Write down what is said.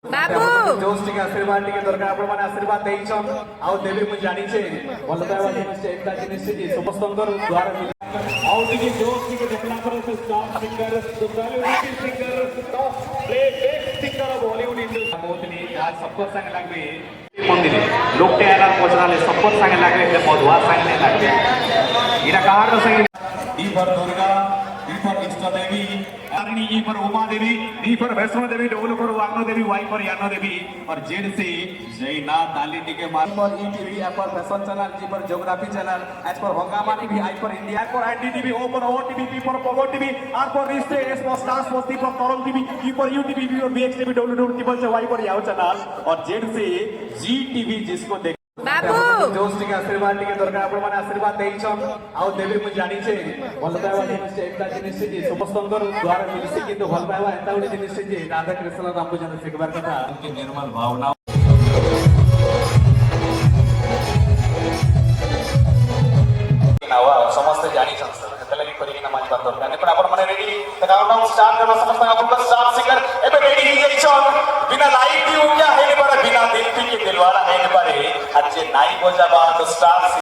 बाबू जोश टिके आशीर्वाद टिके दरकार आपण माने आशीर्वाद देइछन आउ देबी मु जानि छे भल पाइबा जिनिस एकता जिनिस जे समस्तंकर द्वारा आउ टिके जोश टिके देखला पर से star singer Tollywood singer top playback singer of Bollywood industry मोतनी आज सबको संग लागबे मंदिर लोक के आला पोचराले सबको संग लागबे ते मधुआ संग ने लागबे इरा कहार संग ई पर दुर्गा ई पर इष्ट देवी तारिणी ई पर उमा देवी डी पर वैष्णो देवी डब्ल्यू पर वाग्नो देवी वाई पर यानो देवी और जेड से जयनाथ दालिनी के मार पर ई टीवी ऐप पर फैशन चैनल जी पर ज्योग्राफी चैनल एच पर हंगामा टीवी आई पर इंडिया पर एनडी टीवी ओ पर ओ टीवी पी पर पोगो टीवी आर पर रिश्ते एस पर स्टार्स पर टी पर तरुण टीवी ई पर यू टीवी और बीएक्स टीवी डब्ल्यू टीवी से वाई पर याओ चैनल और जेड से जी टीवी जिसको देख बाबू जोश टिके आशीर्वाद टिके दरकार आपण माने आशीर्वाद देइछन आउ देबी मु जानि छे भल पाइबा जिनिस एकता जिनिस जे समस्तंकर द्वारा मिलसे किंतु भल पाइबा एता उडी जिनिस जे राधा कृष्ण रामको जन सिखबार कथा उनके निर्मल भावना नावा समस्त जानि छन सर केतले कि करिना मानि बात दरकार पण आपण माने रेडी त काउंटडाउन स्टार्ट करबा समस्त आपण स्टार सिंगर एबे रेडी हो जाइछन बिना लाइट दी उन्या हेले पर बिना दिल के दिलवाला हेले पर आज जे नाई बजाबा तो स्टार